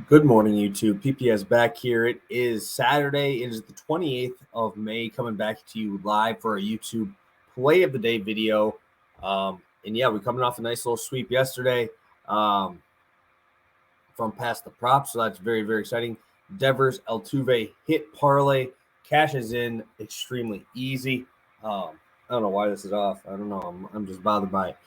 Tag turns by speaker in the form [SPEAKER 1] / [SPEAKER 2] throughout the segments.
[SPEAKER 1] Good morning, YouTube. PPS back here. It is Saturday. It is the 28th of May, coming back to you live for a YouTube play of the day video. And yeah, we're coming off a nice little sweep yesterday from past the props, so that's very, very exciting. Devers Altuve hit parlay, cashes in extremely easy. I don't know why this is off. I don't know. I'm just bothered by it.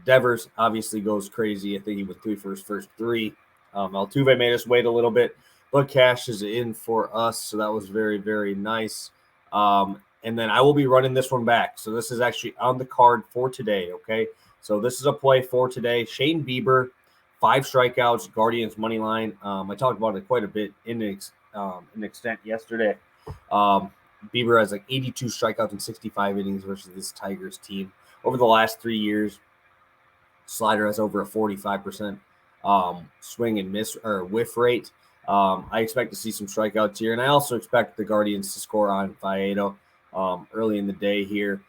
[SPEAKER 1] Devers obviously goes crazy. I think he went 3 for his first 3. Altuve made us wait a little bit, but cash is in for us, so that was very, very nice. And then I will be running this one back. So this is actually on the card for today, okay? So this is a play for today. Shane Bieber, 5 strikeouts, Guardians money line. I talked about it quite a bit in an extent yesterday. Bieber has like 82 strikeouts in 65 innings versus this Tigers team. Over the last 3 years, Slider has over a 45% swing and miss or whiff rate. I expect to see some strikeouts here, and I also expect the Guardians to score on Faedo early in the day here.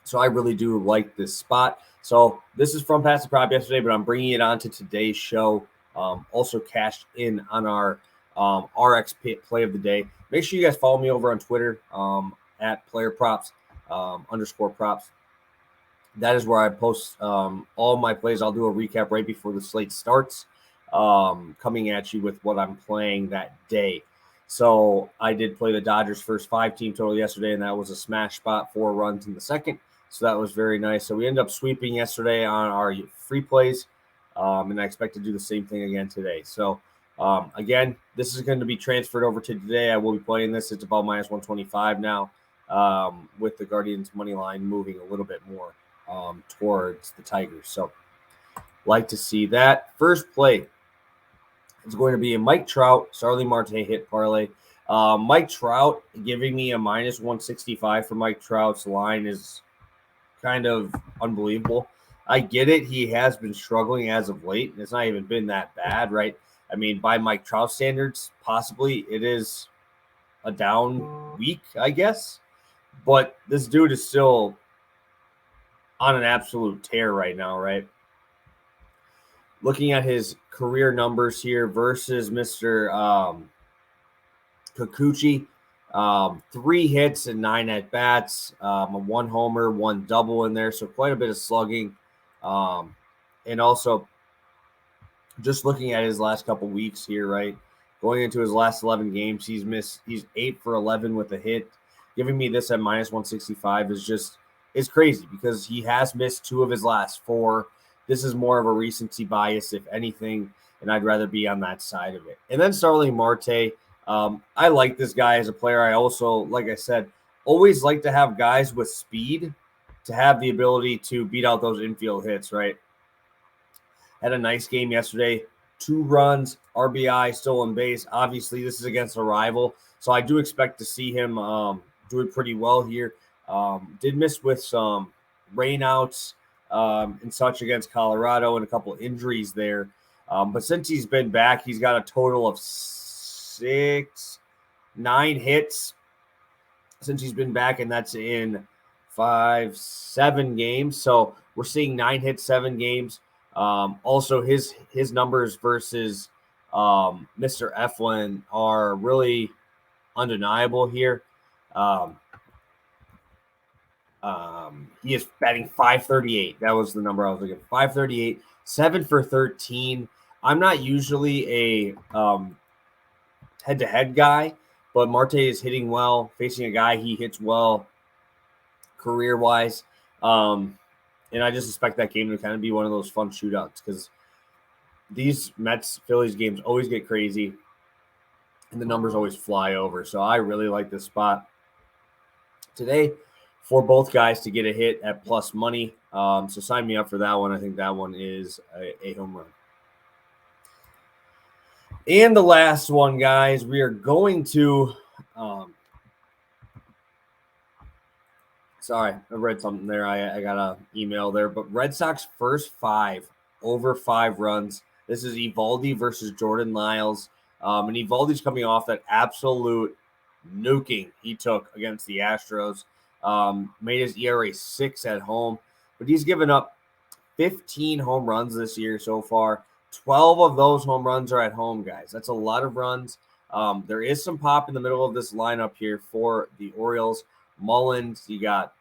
[SPEAKER 1] So I really do like this spot. So this is from Past the Prop yesterday, but I'm bringing it on to today's show. Also cashed in on our RX play of the day. Make sure you guys follow me over on Twitter at playerprops _ props. That is where I post all my plays. I'll do a recap right before the slate starts, coming at you with what I'm playing that day. So I did play the Dodgers first 5-team total yesterday, and that was a smash spot, 4 runs in the second. So that was very nice. So we ended up sweeping yesterday on our free plays, and I expect to do the same thing again today. So again, this is going to be transferred over to today. I will be playing this. It's about minus 125 now, with the Guardians money line moving a little bit more towards the Tigers. So like to see that. First play is going to be a Mike Trout, Starling Marte hit parlay. Mike Trout giving me a minus 165 for Mike Trout's line is kind of unbelievable. I get it. He has been struggling as of late, and it's not even been that bad, right? I mean, by Mike Trout standards, possibly it is a down week, I guess. But this dude is still on an absolute tear right now, right? Looking at his career numbers here versus Mr. Kikuchi, 3 hits and 9 at-bats, a 1 homer, 1 double in there, so quite a bit of slugging. And also, just looking at his last couple weeks here, right? Going into his last 11 games, he's 8 for 11 with a hit. Giving me this at minus 165 is crazy because he has missed 2 of his last 4. This is more of a recency bias, if anything, and I'd rather be on that side of it. And then Starling Marte, I like this guy as a player. I also, like I said, always like to have guys with speed to have the ability to beat out those infield hits, right? Had a nice game yesterday. 2 runs, RBI, stolen base. Obviously, this is against a rival, so I do expect to see him do it pretty well here. Did miss with some rainouts and such against Colorado and a couple injuries there. But since he's been back, he's got a total of 9 hits since he's been back, and that's in 7 games. So we're seeing 9 hits, 7 games. Also, his numbers versus Mr. Eflin are really undeniable here. He is batting .538. That was the number I was looking for. .538, 7 for 13. I'm not usually a head-to-head guy, but Marte is hitting well, facing a guy he hits well career-wise. And I just expect that game to kind of be one of those fun shootouts because these Mets-Phillies games always get crazy and the numbers always fly over. So I really like this spot today for both guys to get a hit at plus money. So sign me up for that one. I think that one is a home run. And the last one, guys, we are going to sorry, I read something there. I got an email there. But Red Sox first 5 over 5 runs. This is Evaldi versus Jordan Lyles. And Evaldi's coming off that absolute nuking he took against the Astros. Made his ERA 6 at home. But he's given up 15 home runs this year so far, 12 of those home runs are at home, guys. That's a lot of runs. There is some pop in the middle of this lineup here for the Orioles. Mullins, you got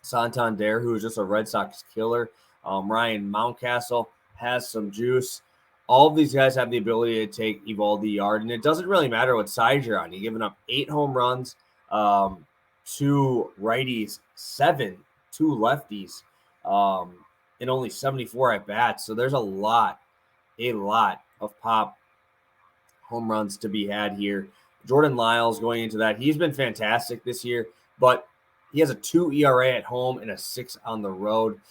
[SPEAKER 1] Santander, who is just a Red Sox killer. Ryan Mountcastle has some juice. All of these guys have the ability to take Evaldi yard, and it doesn't really matter what side you're on. You're giving up 8 home runs, 2 righties, 7, 2 lefties, and only 74 at bats. So there's a lot of pop home runs to be had here. Jordan Lyles going into that. He's been fantastic this year, but he has a 2 ERA at home and a 6 on the road,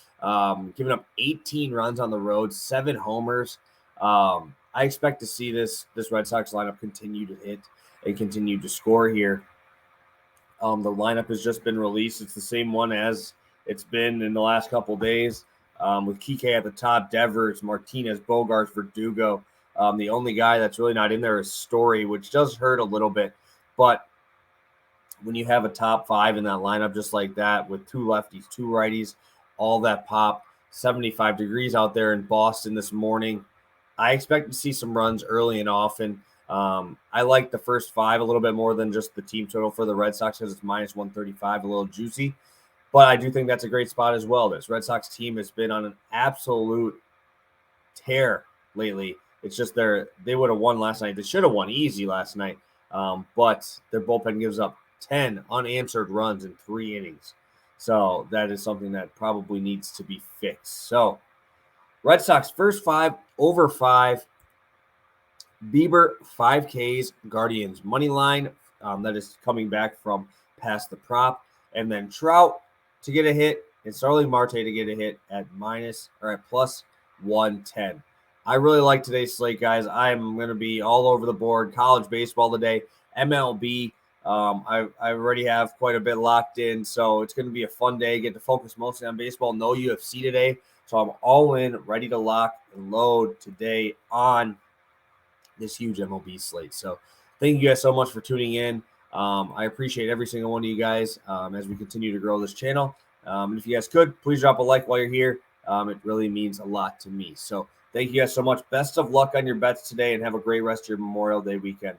[SPEAKER 1] giving up 18 runs on the road, 7 homers. I expect to see this Red Sox lineup continue to hit and continue to score here. The lineup has just been released. It's the same one as it's been in the last couple of days, with Kike at the top, Devers, Martinez, Bogarts, Verdugo. The only guy that's really not in there is Story, which does hurt a little bit. But when you have a top 5 in that lineup just like that with 2 lefties, 2 righties, all that pop, 75 degrees out there in Boston this morning, I expect to see some runs early and often. I like the first 5 a little bit more than just the team total for the Red Sox because it's minus 135, a little juicy. But I do think that's a great spot as well. This Red Sox team has been on an absolute tear lately. It's just they would have won last night. They should have won easy last night. But their bullpen gives up 10 unanswered runs in 3 innings. So that is something that probably needs to be fixed. So Red Sox first 5 over 5. Bieber 5 Ks. Guardians money line. That is coming back from past the prop. And then Trout to get a hit and Starling Marte to get a hit at plus 110. I really like today's slate, guys. I'm going to be all over the board. College baseball today, MLB. I already have quite a bit locked in, so it's going to be a fun day. Get to focus mostly on baseball. No UFC today, so I'm all in, ready to lock and load today on this huge MLB slate. So thank you guys so much for tuning in. I appreciate every single one of you guys as we continue to grow this channel. And if you guys could, please drop a like while you're here. It really means a lot to me. So thank you guys so much. Best of luck on your bets today, and have a great rest of your Memorial Day weekend.